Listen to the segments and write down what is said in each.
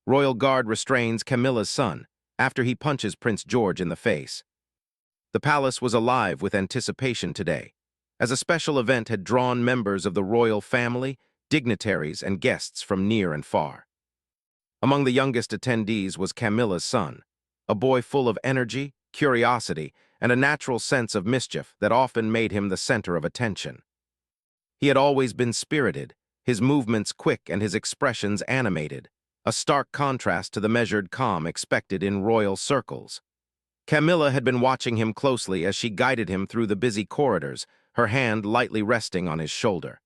Royal Guard restrains Camilla's son after he punches Prince George in the face. The palace was alive with anticipation today, as a special event had drawn members of the royal family, dignitaries, and guests from near and far. Among the youngest attendees was Camilla's son, a boy full of energy, curiosity, and a natural sense of mischief that often made him the center of attention. He had always been spirited, his movements quick and his expressions animated, a stark contrast to the measured calm expected in royal circles. Camilla had been watching him closely as she guided him through the busy corridors, her hand lightly resting on his shoulder.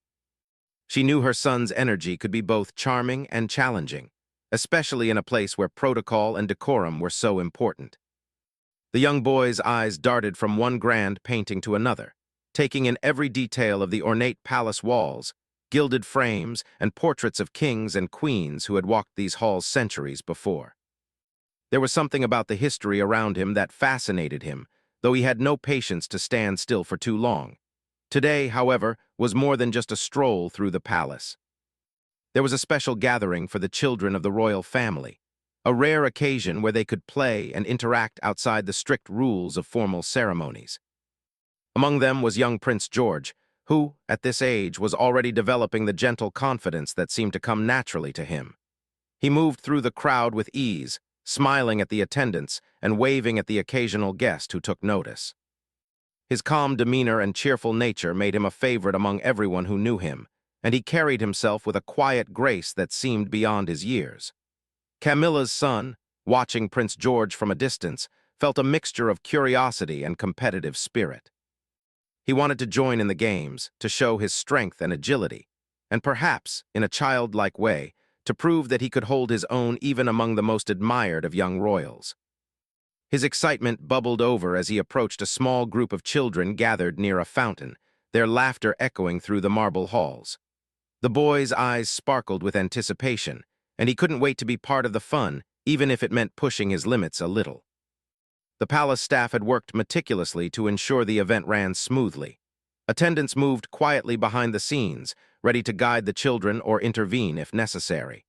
She knew her son's energy could be both charming and challenging, especially in a place where protocol and decorum were so important. The young boy's eyes darted from one grand painting to another, taking in every detail of the ornate palace walls, gilded frames, and portraits of kings and queens who had walked these halls centuries before. There was something about the history around him that fascinated him, though he had no patience to stand still for too long. Today, however, was more than just a stroll through the palace. There was a special gathering for the children of the royal family, a rare occasion where they could play and interact outside the strict rules of formal ceremonies. Among them was young Prince George, who, at this age, was already developing the gentle confidence that seemed to come naturally to him. He moved through the crowd with ease, smiling at the attendants and waving at the occasional guest who took notice. His calm demeanor and cheerful nature made him a favorite among everyone who knew him, and he carried himself with a quiet grace that seemed beyond his years. Camilla's son, watching Prince George from a distance, felt a mixture of curiosity and competitive spirit. He wanted to join in the games, to show his strength and agility, and perhaps, in a childlike way, to prove that he could hold his own even among the most admired of young royals. His excitement bubbled over as he approached a small group of children gathered near a fountain, their laughter echoing through the marble halls. The boy's eyes sparkled with anticipation, and he couldn't wait to be part of the fun, even if it meant pushing his limits a little. The palace staff had worked meticulously to ensure the event ran smoothly. Attendants moved quietly behind the scenes, ready to guide the children or intervene if necessary.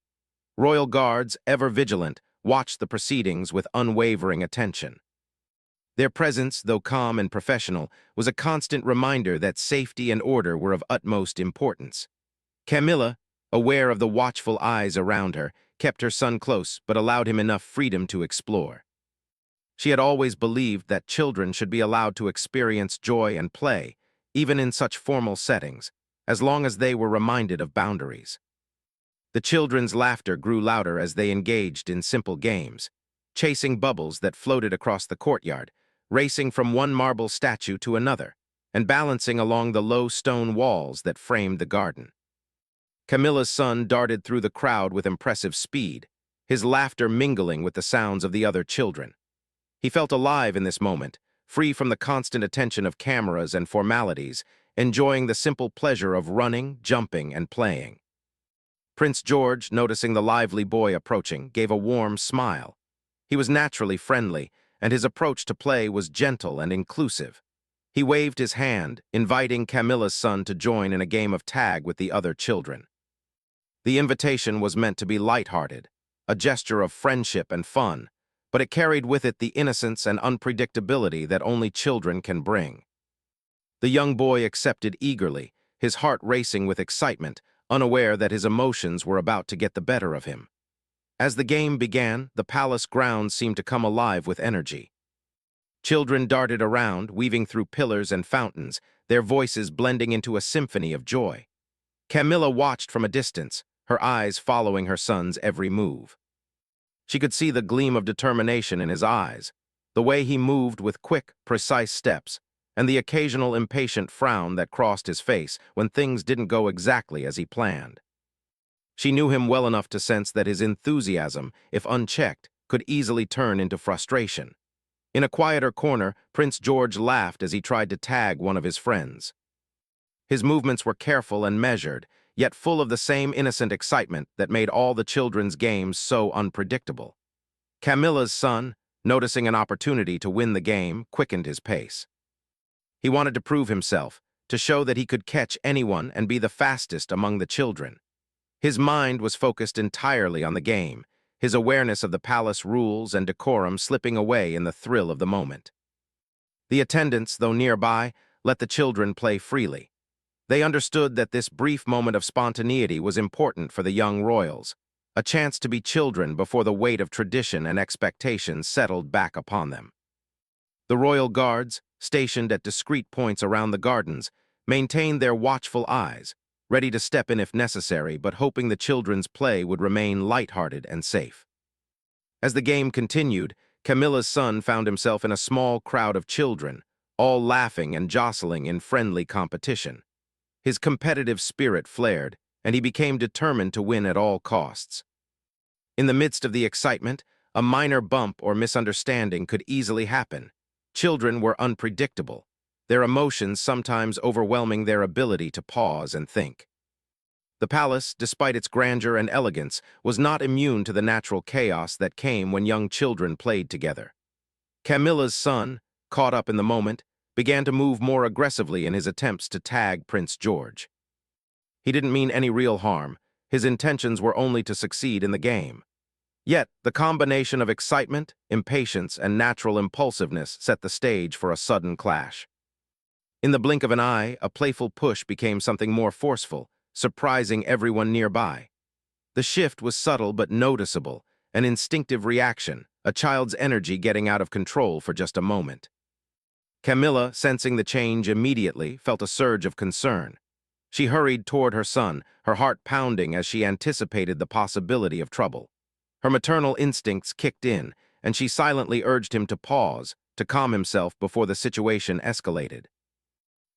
Royal guards, ever vigilant, watched the proceedings with unwavering attention. Their presence, though calm and professional, was a constant reminder that safety and order were of utmost importance. Camilla, aware of the watchful eyes around her, kept her son close but allowed him enough freedom to explore. She had always believed that children should be allowed to experience joy and play, even in such formal settings, as long as they were reminded of boundaries. The children's laughter grew louder as they engaged in simple games, chasing bubbles that floated across the courtyard, racing from one marble statue to another, and balancing along the low stone walls that framed the garden. Camilla's son darted through the crowd with impressive speed, his laughter mingling with the sounds of the other children. He felt alive in this moment, free from the constant attention of cameras and formalities, enjoying the simple pleasure of running, jumping, and playing. Prince George, noticing the lively boy approaching, gave a warm smile. He was naturally friendly, and his approach to play was gentle and inclusive. He waved his hand, inviting Camilla's son to join in a game of tag with the other children. The invitation was meant to be lighthearted, a gesture of friendship and fun, but it carried with it the innocence and unpredictability that only children can bring. The young boy accepted eagerly, his heart racing with excitement, unaware that his emotions were about to get the better of him. As the game began, the palace grounds seemed to come alive with energy. Children darted around, weaving through pillars and fountains, their voices blending into a symphony of joy. Camilla watched from a distance, her eyes following her son's every move. She could see the gleam of determination in his eyes, the way he moved with quick, precise steps, and the occasional impatient frown that crossed his face when things didn't go exactly as he planned. She knew him well enough to sense that his enthusiasm, if unchecked, could easily turn into frustration. In a quieter corner, Prince George laughed as he tried to tag one of his friends. His movements were careful and measured, yet full of the same innocent excitement that made all the children's games so unpredictable. Camilla's son, noticing an opportunity to win the game, quickened his pace. He wanted to prove himself, to show that he could catch anyone and be the fastest among the children. His mind was focused entirely on the game, his awareness of the palace rules and decorum slipping away in the thrill of the moment. The attendants, though nearby, let the children play freely. They understood that this brief moment of spontaneity was important for the young royals, a chance to be children before the weight of tradition and expectations settled back upon them. The royal guards, stationed at discreet points around the gardens, maintained their watchful eyes, ready to step in if necessary, but hoping the children's play would remain lighthearted and safe. As the game continued, Camilla's son found himself in a small crowd of children, all laughing and jostling in friendly competition. His competitive spirit flared, and he became determined to win at all costs. In the midst of the excitement, a minor bump or misunderstanding could easily happen. Children were unpredictable, their emotions sometimes overwhelming their ability to pause and think. The palace, despite its grandeur and elegance, was not immune to the natural chaos that came when young children played together. Camilla's son, caught up in the moment, began to move more aggressively in his attempts to tag Prince George. He didn't mean any real harm. His intentions were only to succeed in the game. Yet, the combination of excitement, impatience, and natural impulsiveness set the stage for a sudden clash. In the blink of an eye, a playful push became something more forceful, surprising everyone nearby. The shift was subtle but noticeable, an instinctive reaction, a child's energy getting out of control for just a moment. Camilla, sensing the change immediately, felt a surge of concern. She hurried toward her son, her heart pounding as she anticipated the possibility of trouble. Her maternal instincts kicked in, and she silently urged him to pause, to calm himself before the situation escalated.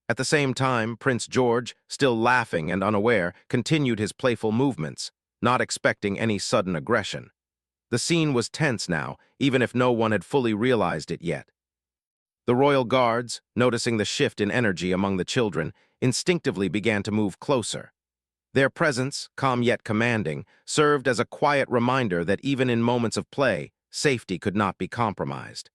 At the same time, Prince George, still laughing and unaware, continued his playful movements, not expecting any sudden aggression. The scene was tense now, even if no one had fully realized it yet. The royal guards, noticing the shift in energy among the children, instinctively began to move closer. Their presence, calm yet commanding, served as a quiet reminder that even in moments of play, safety could not be compromised.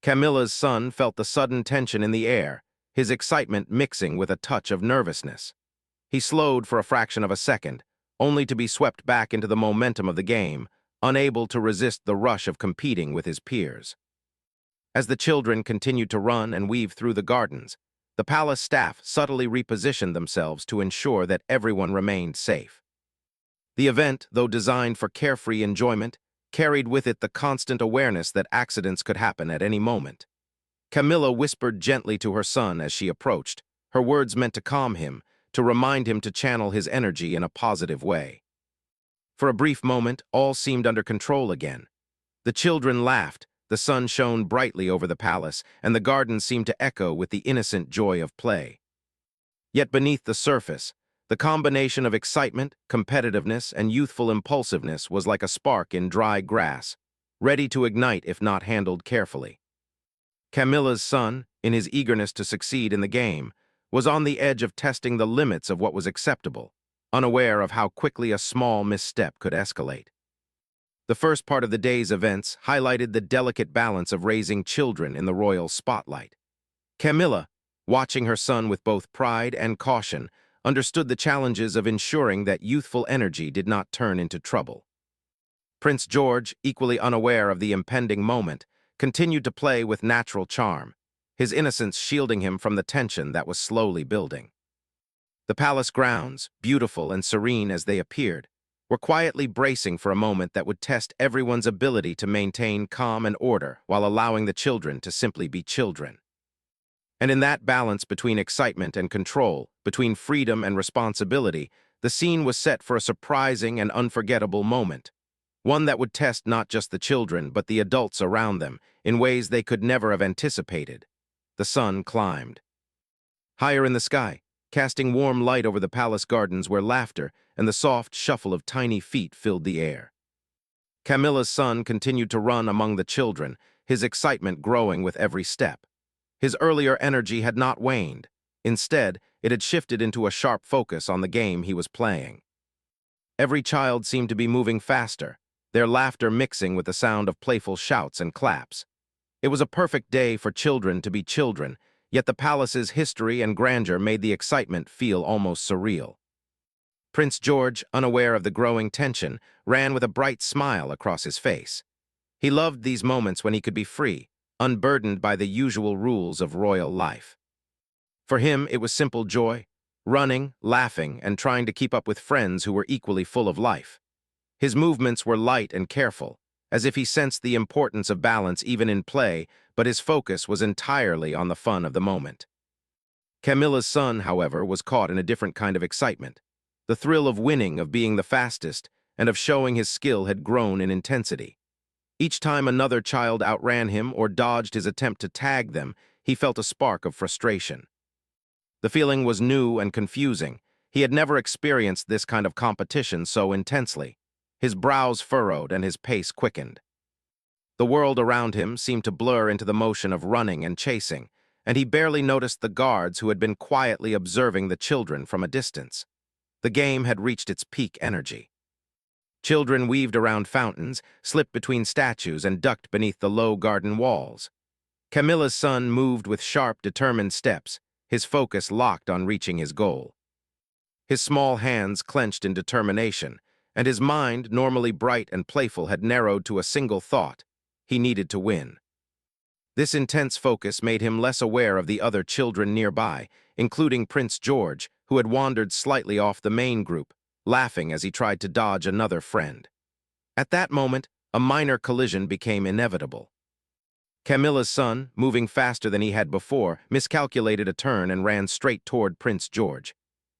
Camilla's son felt the sudden tension in the air, his excitement mixing with a touch of nervousness. He slowed for a fraction of a second, only to be swept back into the momentum of the game, unable to resist the rush of competing with his peers. As the children continued to run and weave through the gardens, the palace staff subtly repositioned themselves to ensure that everyone remained safe. The event, though designed for carefree enjoyment, carried with it the constant awareness that accidents could happen at any moment. Camilla whispered gently to her son as she approached, her words meant to calm him, to remind him to channel his energy in a positive way. For a brief moment, all seemed under control again. The children laughed, the sun shone brightly over the palace, and the gardens seemed to echo with the innocent joy of play. Yet beneath the surface, the combination of excitement, competitiveness, and youthful impulsiveness was like a spark in dry grass, ready to ignite if not handled carefully. Camilla's son, in his eagerness to succeed in the game, was on the edge of testing the limits of what was acceptable, unaware of how quickly a small misstep could escalate. The first part of the day's events highlighted the delicate balance of raising children in the royal spotlight. Camilla, watching her son with both pride and caution, understood the challenges of ensuring that youthful energy did not turn into trouble. Prince George, equally unaware of the impending moment, continued to play with natural charm, his innocence shielding him from the tension that was slowly building. The palace grounds, beautiful and serene as they appeared, were quietly bracing for a moment that would test everyone's ability to maintain calm and order while allowing the children to simply be children. And in that balance between excitement and control, between freedom and responsibility, the scene was set for a surprising and unforgettable moment, one that would test not just the children but the adults around them in ways they could never have anticipated. The sun climbed. Higher in the sky, casting warm light over the palace gardens where laughter and the soft shuffle of tiny feet filled the air. Camilla's son continued to run among the children, his excitement growing with every step. His earlier energy had not waned. Instead, it had shifted into a sharp focus on the game he was playing. Every child seemed to be moving faster, their laughter mixing with the sound of playful shouts and claps. It was a perfect day for children to be children, yet the palace's history and grandeur made the excitement feel almost surreal. Prince George, unaware of the growing tension, ran with a bright smile across his face. He loved these moments when he could be free, unburdened by the usual rules of royal life. For him, it was simple joy, running, laughing, and trying to keep up with friends who were equally full of life. His movements were light and careful, as if he sensed the importance of balance even in play, but his focus was entirely on the fun of the moment. Camilla's son, however, was caught in a different kind of excitement. The thrill of winning, of being the fastest, and of showing his skill had grown in intensity. Each time another child outran him or dodged his attempt to tag them, he felt a spark of frustration. The feeling was new and confusing. He had never experienced this kind of competition so intensely. His brows furrowed and his pace quickened. The world around him seemed to blur into the motion of running and chasing, and he barely noticed the guards who had been quietly observing the children from a distance. The game had reached its peak energy. Children weaved around fountains, slipped between statues, and ducked beneath the low garden walls. Camilla's son moved with sharp, determined steps, his focus locked on reaching his goal. His small hands clenched in determination, and his mind, normally bright and playful, had narrowed to a single thought: he needed to win. This intense focus made him less aware of the other children nearby, including Prince George, who had wandered slightly off the main group, laughing as he tried to dodge another friend. At that moment, a minor collision became inevitable. Camilla's son, moving faster than he had before, miscalculated a turn and ran straight toward Prince George.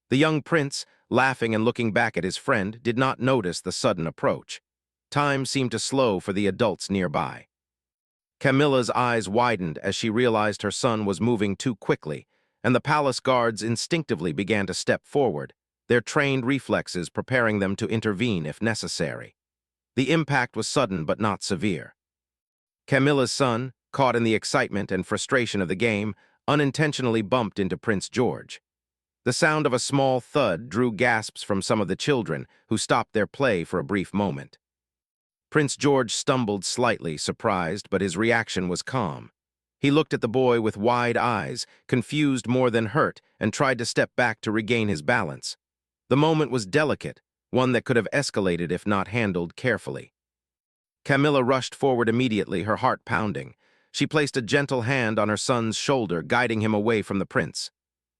The young prince, laughing and looking back at his friend, did not notice the sudden approach. Time seemed to slow for the adults nearby. Camilla's eyes widened as she realized her son was moving too quickly, and the palace guards instinctively began to step forward, their trained reflexes preparing them to intervene if necessary. The impact was sudden but not severe. Camilla's son, caught in the excitement and frustration of the game, unintentionally bumped into Prince George. The sound of a small thud drew gasps from some of the children, who stopped their play for a brief moment. Prince George stumbled slightly, surprised, but his reaction was calm. He looked at the boy with wide eyes, confused more than hurt, and tried to step back to regain his balance. The moment was delicate, one that could have escalated if not handled carefully. Camilla rushed forward immediately, her heart pounding. She placed a gentle hand on her son's shoulder, guiding him away from the prince.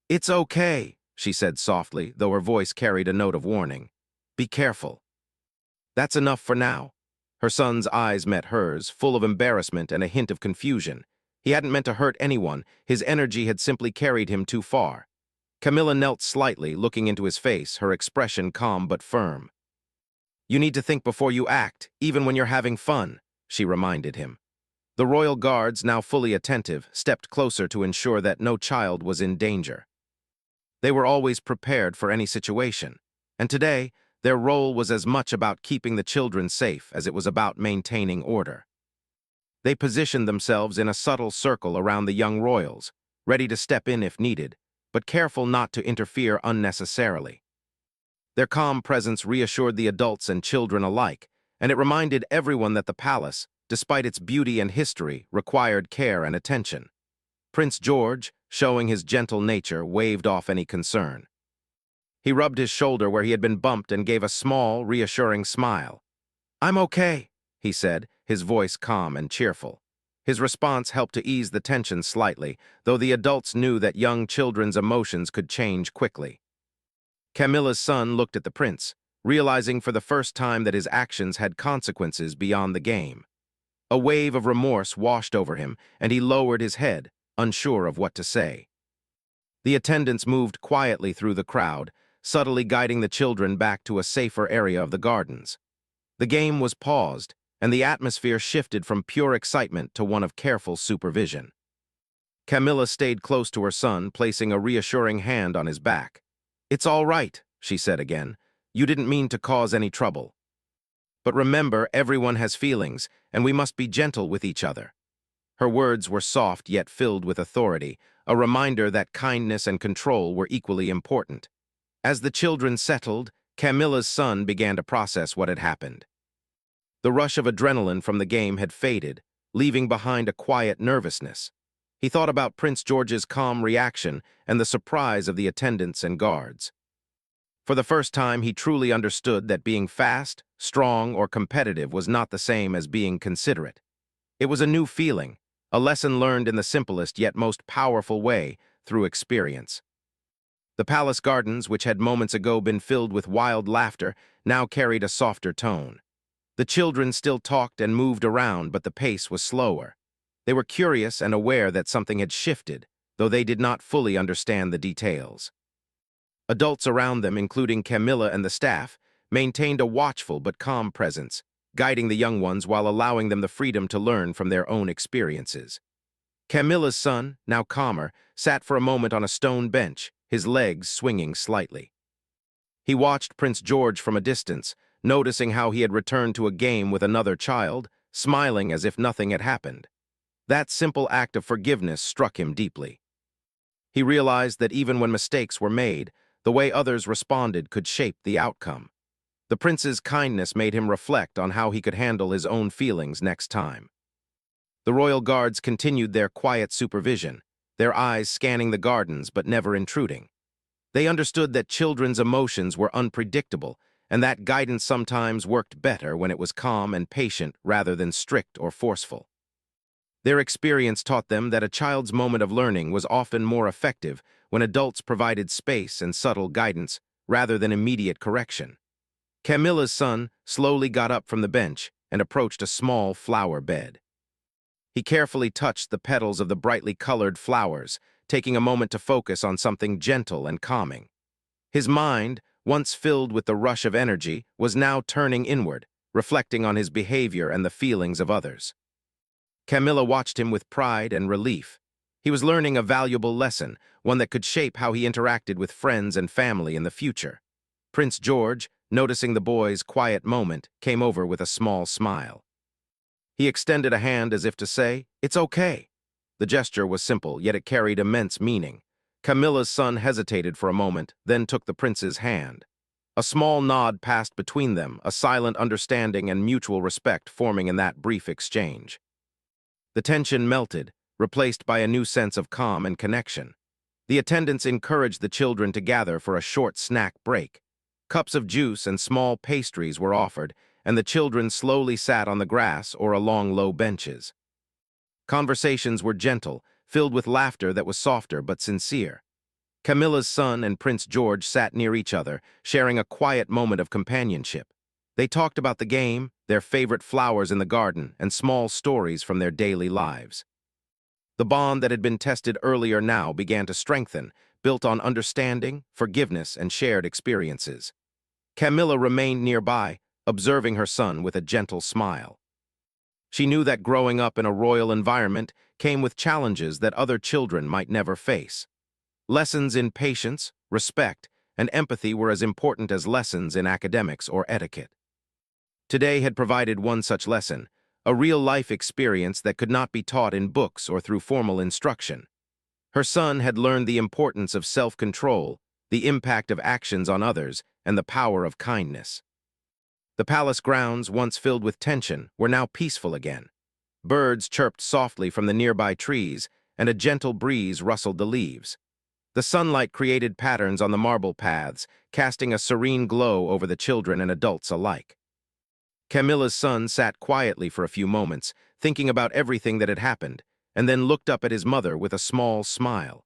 "It's okay," she said softly, though her voice carried a note of warning. "Be careful." "That's enough for now." Her son's eyes met hers, full of embarrassment and a hint of confusion. He hadn't meant to hurt anyone, his energy had simply carried him too far. Camilla knelt slightly, looking into his face, her expression calm but firm. "You need to think before you act, even when you're having fun," she reminded him. The royal guards, now fully attentive, stepped closer to ensure that no child was in danger. They were always prepared for any situation, and today, their role was as much about keeping the children safe as it was about maintaining order. They positioned themselves in a subtle circle around the young royals, ready to step in if needed, but careful not to interfere unnecessarily. Their calm presence reassured the adults and children alike, and it reminded everyone that the palace, despite its beauty and history, required care and attention. Prince George, showing his gentle nature, waved off any concern. He rubbed his shoulder where he had been bumped and gave a small, reassuring smile. "I'm okay," he said, his voice calm and cheerful. His response helped to ease the tension slightly, though the adults knew that young children's emotions could change quickly. Camilla's son looked at the prince, realizing for the first time that his actions had consequences beyond the game. A wave of remorse washed over him, and he lowered his head, unsure of what to say. The attendants moved quietly through the crowd, subtly guiding the children back to a safer area of the gardens. The game was paused, and the atmosphere shifted from pure excitement to one of careful supervision. Camilla stayed close to her son, placing a reassuring hand on his back. "It's all right," she said again. "You didn't mean to cause any trouble. But remember, everyone has feelings, and we must be gentle with each other." Her words were soft yet filled with authority, a reminder that kindness and control were equally important. As the children settled, Camilla's son began to process what had happened. The rush of adrenaline from the game had faded, leaving behind a quiet nervousness. He thought about Prince George's calm reaction and the surprise of the attendants and guards. For the first time, he truly understood that being fast, strong, or competitive was not the same as being considerate. It was a new feeling, a lesson learned in the simplest yet most powerful way, through experience. The palace gardens, which had moments ago been filled with wild laughter, now carried a softer tone. The children still talked and moved around, but the pace was slower. They were curious and aware that something had shifted, though they did not fully understand the details. Adults around them, including Camilla and the staff, maintained a watchful but calm presence, guiding the young ones while allowing them the freedom to learn from their own experiences. Camilla's son, now calmer, sat for a moment on a stone bench, his legs swinging slightly. He watched Prince George from a distance, noticing how he had returned to a game with another child, smiling as if nothing had happened. That simple act of forgiveness struck him deeply. He realized that even when mistakes were made, the way others responded could shape the outcome. The prince's kindness made him reflect on how he could handle his own feelings next time. The royal guards continued their quiet supervision, their eyes scanning the gardens but never intruding. They understood that children's emotions were unpredictable, and that guidance sometimes worked better when it was calm and patient rather than strict or forceful. Their experience taught them that a child's moment of learning was often more effective when adults provided space and subtle guidance rather than immediate correction. Camilla's son slowly got up from the bench and approached a small flower bed. He carefully touched the petals of the brightly colored flowers, taking a moment to focus on something gentle and calming. His mind, once filled with the rush of energy, was now turning inward, reflecting on his behavior and the feelings of others. Camilla watched him with pride and relief. He was learning a valuable lesson, one that could shape how he interacted with friends and family in the future. Prince George, noticing the boy's quiet moment, came over with a small smile. He extended a hand as if to say, "It's okay." The gesture was simple, yet it carried immense meaning. Camilla's son hesitated for a moment, then took the prince's hand. A small nod passed between them, a silent understanding and mutual respect forming in that brief exchange. The tension melted, replaced by a new sense of calm and connection. The attendants encouraged the children to gather for a short snack break. Cups of juice and small pastries were offered, and the children slowly sat on the grass or along low benches. Conversations were gentle, filled with laughter that was softer but sincere. Camilla's son and Prince George sat near each other, sharing a quiet moment of companionship. They talked about the game, their favorite flowers in the garden, and small stories from their daily lives. The bond that had been tested earlier now began to strengthen, built on understanding, forgiveness, and shared experiences. Camilla remained nearby, observing her son with a gentle smile. She knew that growing up in a royal environment came with challenges that other children might never face. Lessons in patience, respect, and empathy were as important as lessons in academics or etiquette. Today had provided one such lesson, a real-life experience that could not be taught in books or through formal instruction. Her son had learned the importance of self-control, the impact of actions on others, and the power of kindness. The palace grounds, once filled with tension, were now peaceful again. Birds chirped softly from the nearby trees, and a gentle breeze rustled the leaves. The sunlight created patterns on the marble paths, casting a serene glow over the children and adults alike. Camilla's son sat quietly for a few moments, thinking about everything that had happened, and then looked up at his mother with a small smile.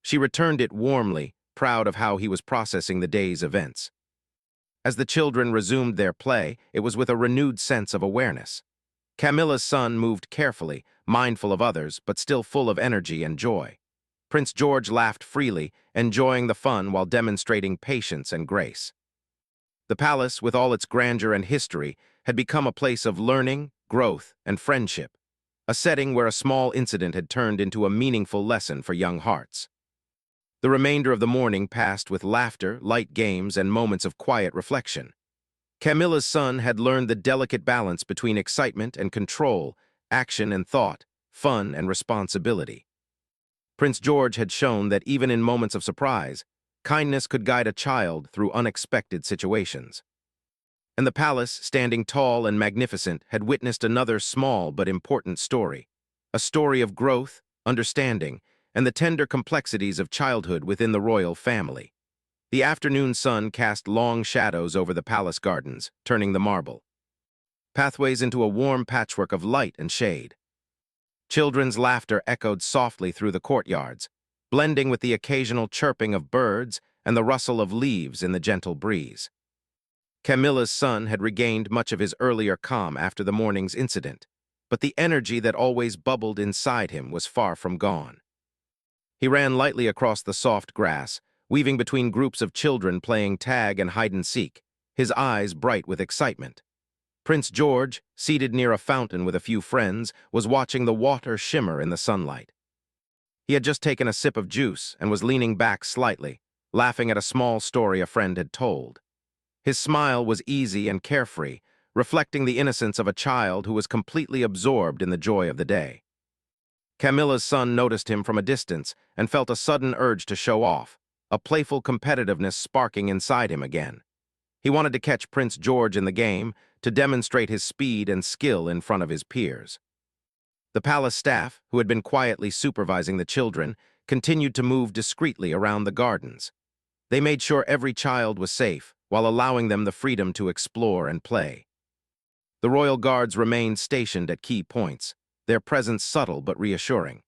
She returned it warmly, proud of how he was processing the day's events. As the children resumed their play, it was with a renewed sense of awareness. Camilla's son moved carefully, mindful of others, but still full of energy and joy. Prince George laughed freely, enjoying the fun while demonstrating patience and grace. The palace, with all its grandeur and history, had become a place of learning, growth, and friendship, a setting where a small incident had turned into a meaningful lesson for young hearts. The remainder of the morning passed with laughter, light games, and moments of quiet reflection. Camilla's son had learned the delicate balance between excitement and control, action and thought, fun and responsibility. Prince George had shown that even in moments of surprise, kindness could guide a child through unexpected situations. And the palace, standing tall and magnificent, had witnessed another small but important story, a story of growth, understanding, and the tender complexities of childhood within the royal family. The afternoon sun cast long shadows over the palace gardens, turning the marble pathways into a warm patchwork of light and shade. Children's laughter echoed softly through the courtyards, blending with the occasional chirping of birds and the rustle of leaves in the gentle breeze. Camilla's son had regained much of his earlier calm after the morning's incident, but the energy that always bubbled inside him was far from gone. He ran lightly across the soft grass, weaving between groups of children playing tag and hide-and-seek, his eyes bright with excitement. Prince George, seated near a fountain with a few friends, was watching the water shimmer in the sunlight. He had just taken a sip of juice and was leaning back slightly, laughing at a small story a friend had told. His smile was easy and carefree, reflecting the innocence of a child who was completely absorbed in the joy of the day. Camilla's son noticed him from a distance and felt a sudden urge to show off, a playful competitiveness sparking inside him again. He wanted to catch Prince George in the game, to demonstrate his speed and skill in front of his peers. The palace staff, who had been quietly supervising the children, continued to move discreetly around the gardens. They made sure every child was safe, while allowing them the freedom to explore and play. The royal guards remained stationed at key points, their presence subtle but reassuring.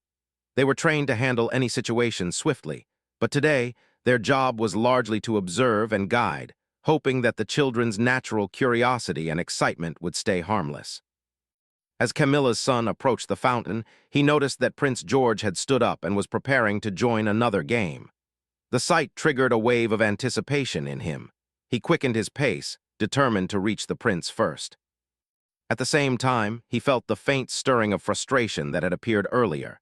They were trained to handle any situation swiftly, but today, their job was largely to observe and guide, hoping that the children's natural curiosity and excitement would stay harmless. As Camilla's son approached the fountain, he noticed that Prince George had stood up and was preparing to join another game. The sight triggered a wave of anticipation in him. He quickened his pace, determined to reach the prince first. At the same time, he felt the faint stirring of frustration that had appeared earlier.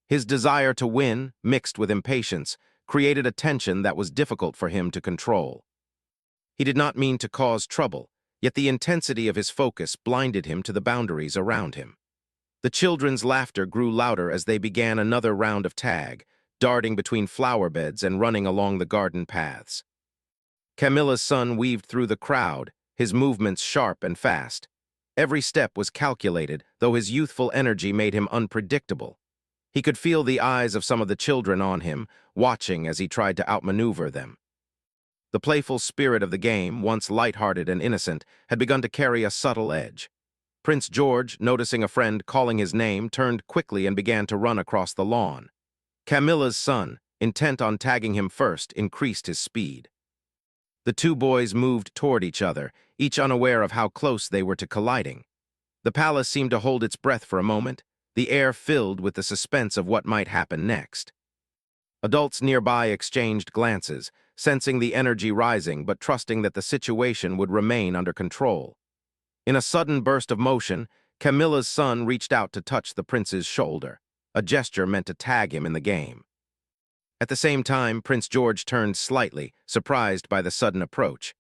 His desire to win, mixed with impatience, created a tension that was difficult for him to control. He did not mean to cause trouble, yet the intensity of his focus blinded him to the boundaries around him. The children's laughter grew louder as they began another round of tag, darting between flower beds and running along the garden paths. Camilla's son weaved through the crowd, his movements sharp and fast. Every step was calculated, though his youthful energy made him unpredictable. He could feel the eyes of some of the children on him, watching as he tried to outmaneuver them. The playful spirit of the game, once lighthearted and innocent, had begun to carry a subtle edge. Prince George, noticing a friend calling his name, turned quickly and began to run across the lawn. Camilla's son, intent on tagging him first, increased his speed. The two boys moved toward each other, each unaware of how close they were to colliding. The palace seemed to hold its breath for a moment, the air filled with the suspense of what might happen next. Adults nearby exchanged glances, sensing the energy rising but trusting that the situation would remain under control. In a sudden burst of motion, Camilla's son reached out to touch the prince's shoulder, a gesture meant to tag him in the game. At the same time, Prince George turned slightly, surprised by the sudden approach.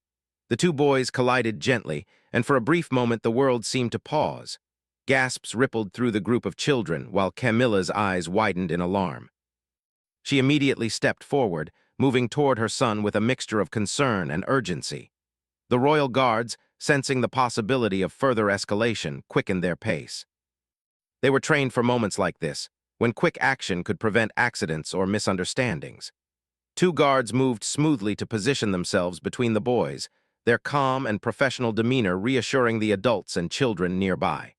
The two boys collided gently, and for a brief moment the world seemed to pause. Gasps rippled through the group of children, while Camilla's eyes widened in alarm. She immediately stepped forward, moving toward her son with a mixture of concern and urgency. The royal guards, sensing the possibility of further escalation, quickened their pace. They were trained for moments like this, when quick action could prevent accidents or misunderstandings. Two guards moved smoothly to position themselves between the boys, their calm and professional demeanor reassuring the adults and children nearby.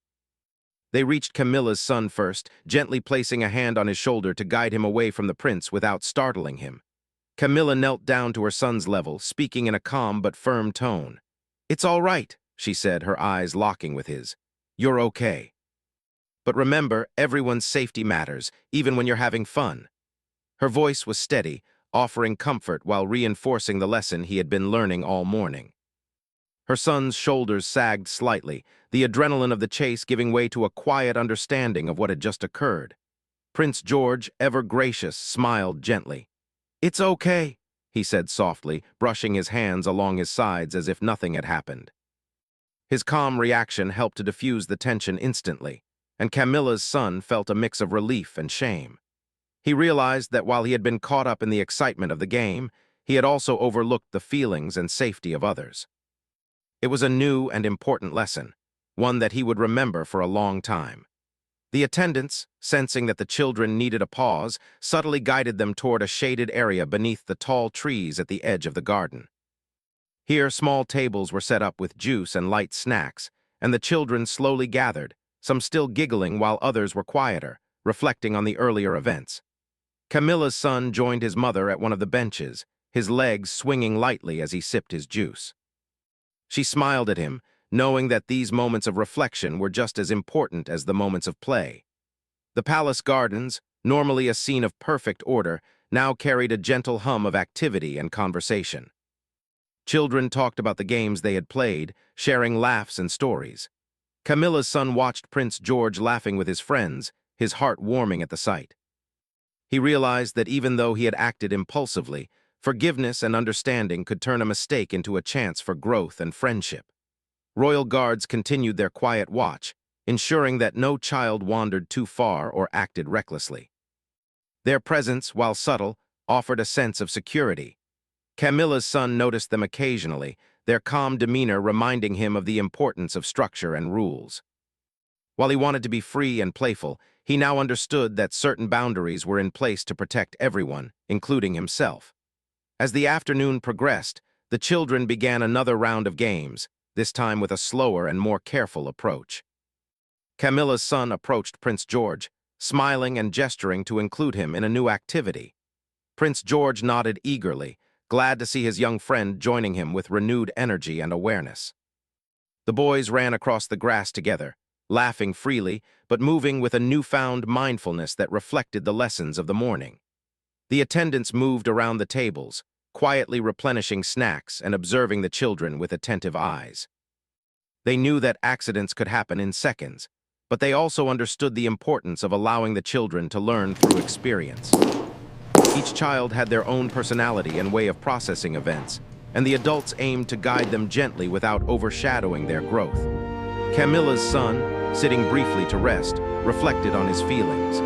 They reached Camilla's son first, gently placing a hand on his shoulder to guide him away from the prince without startling him. Camilla knelt down to her son's level, speaking in a calm but firm tone. "It's all right," she said, her eyes locking with his. "You're okay. But remember, everyone's safety matters, even when you're having fun." Her voice was steady, offering comfort while reinforcing the lesson he had been learning all morning. Her son's shoulders sagged slightly, the adrenaline of the chase giving way to a quiet understanding of what had just occurred. Prince George, ever gracious, smiled gently. "It's okay," he said softly, brushing his hands along his sides as if nothing had happened. His calm reaction helped to diffuse the tension instantly, and Camilla's son felt a mix of relief and shame. He realized that while he had been caught up in the excitement of the game, he had also overlooked the feelings and safety of others. It was a new and important lesson, one that he would remember for a long time. The attendants, sensing that the children needed a pause, subtly guided them toward a shaded area beneath the tall trees at the edge of the garden. Here, small tables were set up with juice and light snacks, and the children slowly gathered, some still giggling while others were quieter, reflecting on the earlier events. Camilla's son joined his mother at one of the benches, his legs swinging lightly as he sipped his juice. She smiled at him, knowing that these moments of reflection were just as important as the moments of play. The palace gardens, normally a scene of perfect order, now carried a gentle hum of activity and conversation. Children talked about the games they had played, sharing laughs and stories. Camilla's son watched Prince George laughing with his friends, his heart warming at the sight. He realized that even though he had acted impulsively, forgiveness and understanding could turn a mistake into a chance for growth and friendship. Royal guards continued their quiet watch, ensuring that no child wandered too far or acted recklessly. Their presence, while subtle, offered a sense of security. Camilla's son noticed them occasionally, their calm demeanor reminding him of the importance of structure and rules. While he wanted to be free and playful, he now understood that certain boundaries were in place to protect everyone, including himself. As the afternoon progressed, the children began another round of games, this time with a slower and more careful approach. Camilla's son approached Prince George, smiling and gesturing to include him in a new activity. Prince George nodded eagerly, glad to see his young friend joining him with renewed energy and awareness. The boys ran across the grass together, laughing freely, but moving with a newfound mindfulness that reflected the lessons of the morning. The attendants moved around the tables, quietly replenishing snacks and observing the children with attentive eyes. They knew that accidents could happen in seconds, but they also understood the importance of allowing the children to learn through experience. Each child had their own personality and way of processing events, and the adults aimed to guide them gently without overshadowing their growth. Camilla's son, sitting briefly to rest, reflected on his feelings.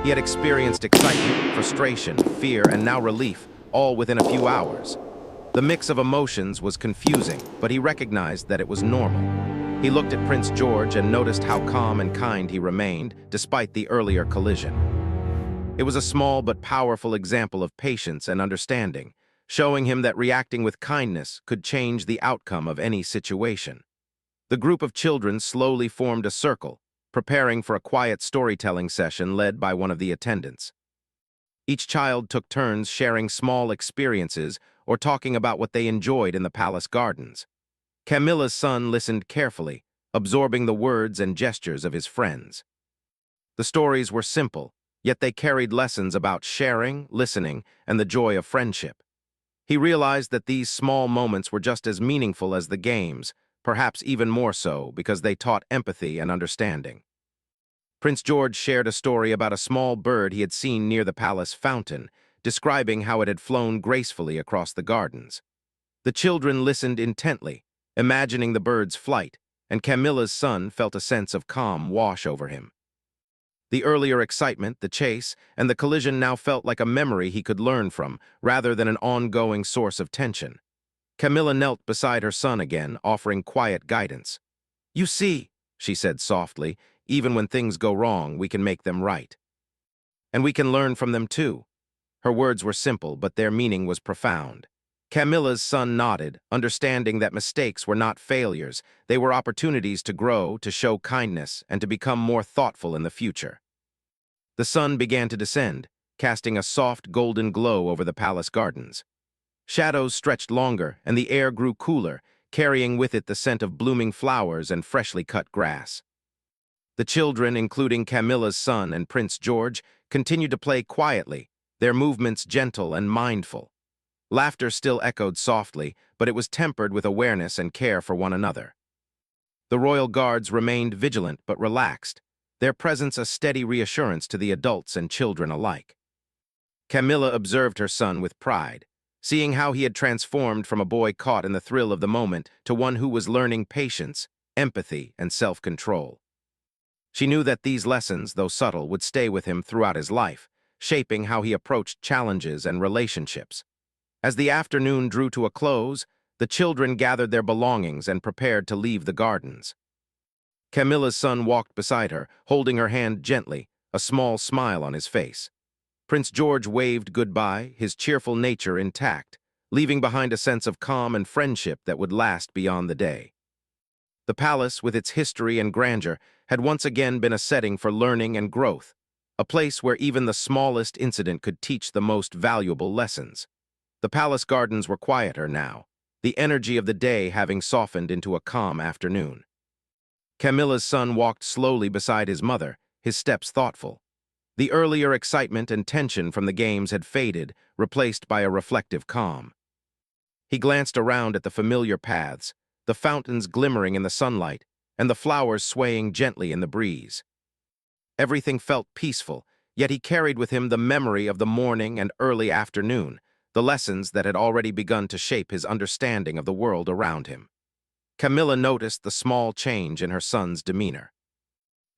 He had experienced excitement, frustration, fear, and now relief, all within a few hours. The mix of emotions was confusing, but he recognized that it was normal. He looked at Prince George and noticed how calm and kind he remained, despite the earlier collision. It was a small but powerful example of patience and understanding, showing him that reacting with kindness could change the outcome of any situation. The group of children slowly formed a circle, preparing for a quiet storytelling session led by one of the attendants. Each child took turns sharing small experiences or talking about what they enjoyed in the palace gardens. Camilla's son listened carefully, absorbing the words and gestures of his friends. The stories were simple, yet they carried lessons about sharing, listening, and the joy of friendship. He realized that these small moments were just as meaningful as the games, perhaps even more so because they taught empathy and understanding. Prince George shared a story about a small bird he had seen near the palace fountain, describing how it had flown gracefully across the gardens. The children listened intently, imagining the bird's flight, and Camilla's son felt a sense of calm wash over him. The earlier excitement, the chase, and the collision now felt like a memory he could learn from, rather than an ongoing source of tension. Camilla knelt beside her son again, offering quiet guidance. "You see," she said softly, "even when things go wrong, we can make them right. And we can learn from them too." Her words were simple, but their meaning was profound. Camilla's son nodded, understanding that mistakes were not failures, they were opportunities to grow, to show kindness, and to become more thoughtful in the future. The sun began to descend, casting a soft golden glow over the palace gardens. Shadows stretched longer, and the air grew cooler, carrying with it the scent of blooming flowers and freshly cut grass. The children, including Camilla's son and Prince George, continued to play quietly, their movements gentle and mindful. Laughter still echoed softly, but it was tempered with awareness and care for one another. The royal guards remained vigilant but relaxed, their presence a steady reassurance to the adults and children alike. Camilla observed her son with pride, seeing how he had transformed from a boy caught in the thrill of the moment to one who was learning patience, empathy, and self-control. She knew that these lessons, though subtle, would stay with him throughout his life, shaping how he approached challenges and relationships. As the afternoon drew to a close, the children gathered their belongings and prepared to leave the gardens. Camilla's son walked beside her, holding her hand gently, a small smile on his face. Prince George waved goodbye, his cheerful nature intact, leaving behind a sense of calm and friendship that would last beyond the day. The palace, with its history and grandeur, had once again been a setting for learning and growth, a place where even the smallest incident could teach the most valuable lessons. The palace gardens were quieter now, the energy of the day having softened into a calm afternoon. Camilla's son walked slowly beside his mother, his steps thoughtful. The earlier excitement and tension from the games had faded, replaced by a reflective calm. He glanced around at the familiar paths, the fountains glimmering in the sunlight, and the flowers swaying gently in the breeze. Everything felt peaceful, yet he carried with him the memory of the morning and early afternoon, the lessons that had already begun to shape his understanding of the world around him. Camilla noticed the small change in her son's demeanor.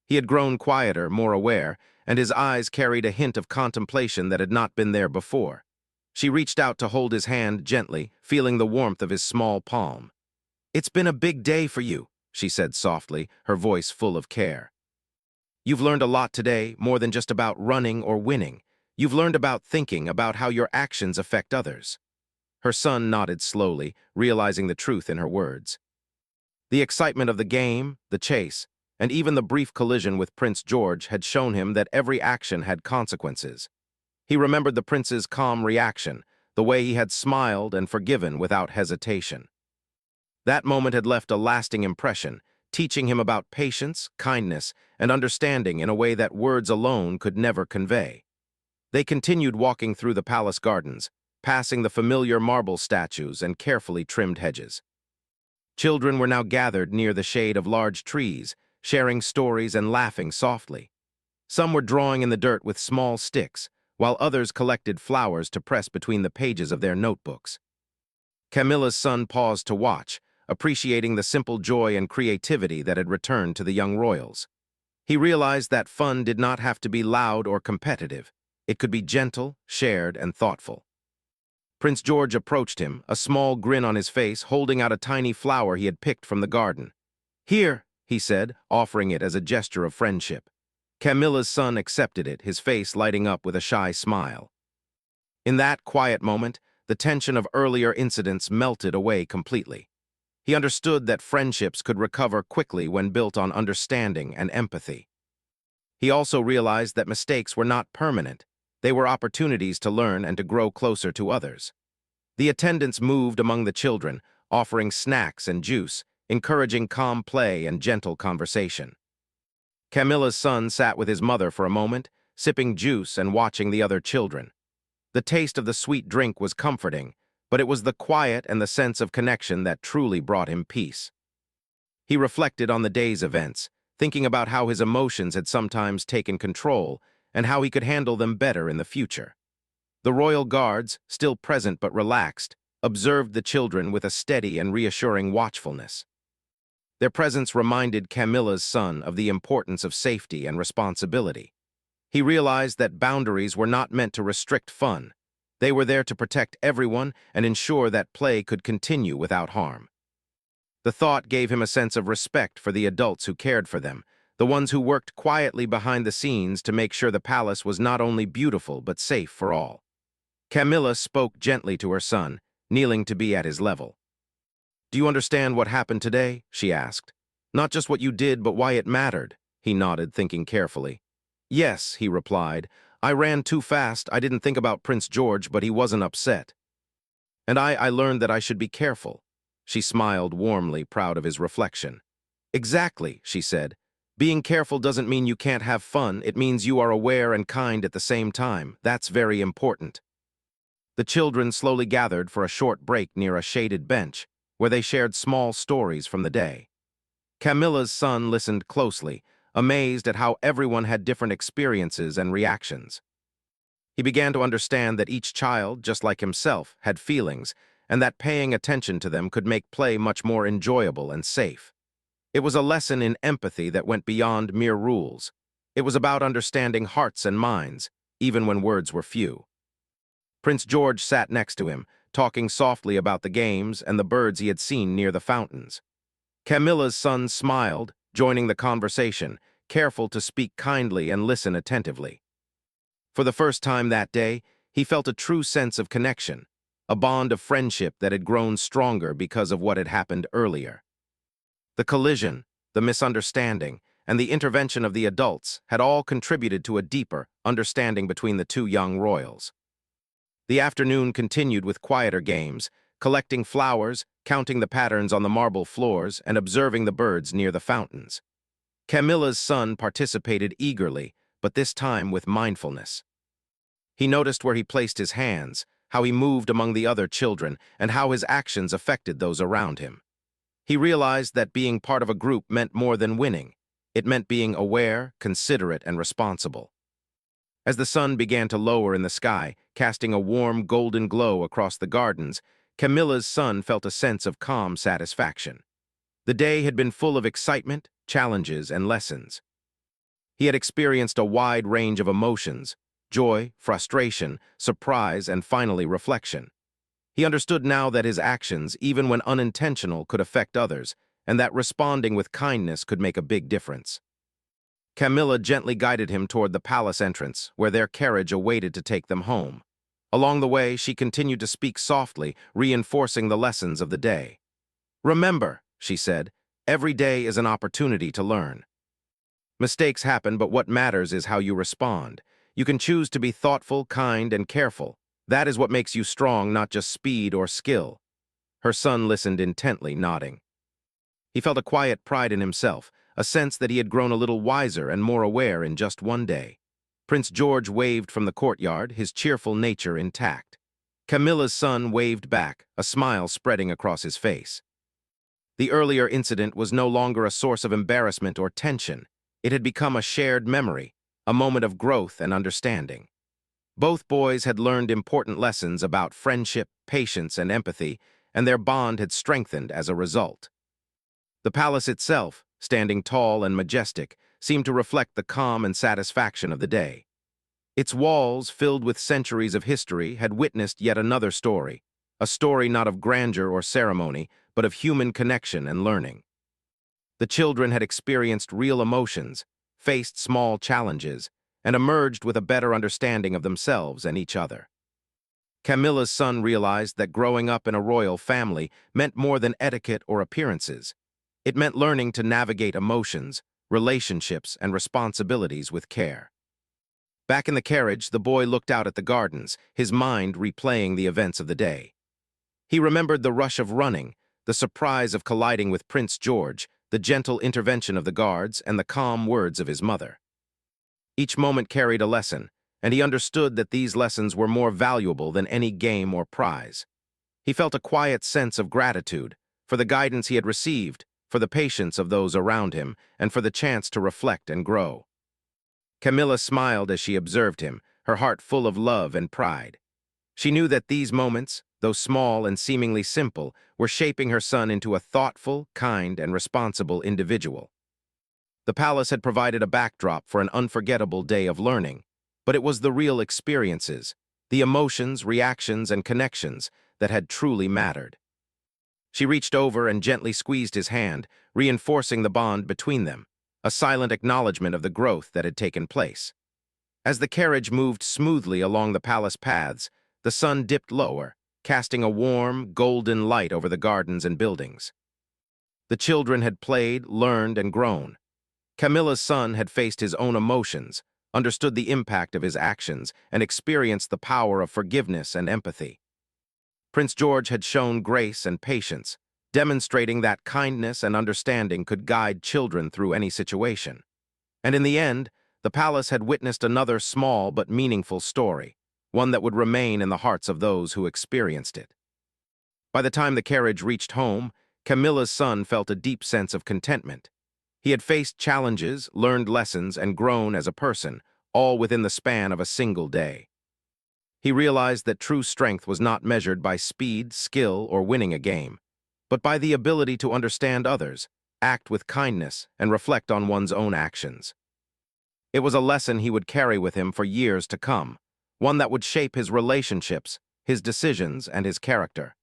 He had grown quieter, more aware, and his eyes carried a hint of contemplation that had not been there before. She reached out to hold his hand gently, feeling the warmth of his small palm. "It's been a big day for you," she said softly, her voice full of care. "You've learned a lot today, more than just about running or winning. You've learned about thinking, about how your actions affect others." Her son nodded slowly, realizing the truth in her words. The excitement of the game, the chase, and even the brief collision with Prince George had shown him that every action had consequences. He remembered the prince's calm reaction, the way he had smiled and forgiven without hesitation. That moment had left a lasting impression, teaching him about patience, kindness, and understanding in a way that words alone could never convey. They continued walking through the palace gardens, passing the familiar marble statues and carefully trimmed hedges. Children were now gathered near the shade of large trees, sharing stories and laughing softly. Some were drawing in the dirt with small sticks, while others collected flowers to press between the pages of their notebooks. Camilla's son paused to watch, appreciating the simple joy and creativity that had returned to the young royals. He realized that fun did not have to be loud or competitive. It could be gentle, shared, and thoughtful. Prince George approached him, a small grin on his face, holding out a tiny flower he had picked from the garden. "Here," he said, offering it as a gesture of friendship. Camilla's son accepted it, his face lighting up with a shy smile. In that quiet moment, the tension of earlier incidents melted away completely. He understood that friendships could recover quickly when built on understanding and empathy. He also realized that mistakes were not permanent. They were opportunities to learn and to grow closer to others. The attendants moved among the children, offering snacks and juice, encouraging calm play and gentle conversation. Camilla's son sat with his mother for a moment, sipping juice and watching the other children. The taste of the sweet drink was comforting, but it was the quiet and the sense of connection that truly brought him peace. He reflected on the day's events, thinking about how his emotions had sometimes taken control and how he could handle them better in the future. The royal guards, still present but relaxed, observed the children with a steady and reassuring watchfulness. Their presence reminded Camilla's son of the importance of safety and responsibility. He realized that boundaries were not meant to restrict fun. They were there to protect everyone and ensure that play could continue without harm. The thought gave him a sense of respect for the adults who cared for them, the ones who worked quietly behind the scenes to make sure the palace was not only beautiful but safe for all. Camilla spoke gently to her son, kneeling to be at his level. "Do you understand what happened today?" she asked. "Not just what you did, but why it mattered." He nodded, thinking carefully. "Yes," he replied. "I ran too fast. I didn't think about Prince George, but he wasn't upset. And I learned that I should be careful." She smiled warmly, proud of his reflection. "Exactly," she said. "Being careful doesn't mean you can't have fun. It means you are aware and kind at the same time. That's very important." The children slowly gathered for a short break near a shaded bench, where they shared small stories from the day. Camilla's son listened closely, amazed at how everyone had different experiences and reactions. He began to understand that each child, just like himself, had feelings, and that paying attention to them could make play much more enjoyable and safe. It was a lesson in empathy that went beyond mere rules. It was about understanding hearts and minds, even when words were few. Prince George sat next to him, talking softly about the games and the birds he had seen near the fountains. Camilla's son smiled, joining the conversation, careful to speak kindly and listen attentively. For the first time that day, he felt a true sense of connection, a bond of friendship that had grown stronger because of what had happened earlier. The collision, the misunderstanding, and the intervention of the adults had all contributed to a deeper understanding between the two young royals. The afternoon continued with quieter games, collecting flowers, counting the patterns on the marble floors, and observing the birds near the fountains. Camilla's son participated eagerly, but this time with mindfulness. He noticed where he placed his hands, how he moved among the other children, and how his actions affected those around him. He realized that being part of a group meant more than winning. It meant being aware, considerate, and responsible. As the sun began to lower in the sky, casting a warm golden glow across the gardens, Camilla's son felt a sense of calm satisfaction. The day had been full of excitement, challenges, and lessons. He had experienced a wide range of emotions: joy, frustration, surprise, and finally reflection. He understood now that his actions, even when unintentional, could affect others, and that responding with kindness could make a big difference. Camilla gently guided him toward the palace entrance, where their carriage awaited to take them home. Along the way, she continued to speak softly, reinforcing the lessons of the day. "Remember," she said, "every day is an opportunity to learn. Mistakes happen, but what matters is how you respond. You can choose to be thoughtful, kind, and careful. That is what makes you strong, not just speed or skill." Her son listened intently, nodding. He felt a quiet pride in himself, a sense that he had grown a little wiser and more aware in just one day. Prince George waved from the courtyard, his cheerful nature intact. Camilla's son waved back, a smile spreading across his face. The earlier incident was no longer a source of embarrassment or tension. It had become a shared memory, a moment of growth and understanding. Both boys had learned important lessons about friendship, patience, and empathy, and their bond had strengthened as a result. The palace itself, standing tall and majestic, seemed to reflect the calm and satisfaction of the day. Its walls, filled with centuries of history, had witnessed yet another story, a story not of grandeur or ceremony, but of human connection and learning. The children had experienced real emotions, faced small challenges, and emerged with a better understanding of themselves and each other. Camilla's son realized that growing up in a royal family meant more than etiquette or appearances. It meant learning to navigate emotions, relationships, and responsibilities with care. Back in the carriage, the boy looked out at the gardens, his mind replaying the events of the day. He remembered the rush of running, the surprise of colliding with Prince George, the gentle intervention of the guards, and the calm words of his mother. Each moment carried a lesson, and he understood that these lessons were more valuable than any game or prize. He felt a quiet sense of gratitude for the guidance he had received, for the patience of those around him, and for the chance to reflect and grow. Camilla smiled as she observed him, her heart full of love and pride. She knew that these moments, though small and seemingly simple, were shaping her son into a thoughtful, kind, and responsible individual. The palace had provided a backdrop for an unforgettable day of learning, but it was the real experiences, the emotions, reactions, and connections that had truly mattered. She reached over and gently squeezed his hand, reinforcing the bond between them, a silent acknowledgement of the growth that had taken place. As the carriage moved smoothly along the palace paths, the sun dipped lower, casting a warm, golden light over the gardens and buildings. The children had played, learned, and grown. Camilla's son had faced his own emotions, understood the impact of his actions, and experienced the power of forgiveness and empathy. Prince George had shown grace and patience, demonstrating that kindness and understanding could guide children through any situation. And in the end, the palace had witnessed another small but meaningful story, one that would remain in the hearts of those who experienced it. By the time the carriage reached home, Camilla's son felt a deep sense of contentment. He had faced challenges, learned lessons, and grown as a person, all within the span of a single day. He realized that true strength was not measured by speed, skill, or winning a game, but by the ability to understand others, act with kindness, and reflect on one's own actions. It was a lesson he would carry with him for years to come, one that would shape his relationships, his decisions, and his character.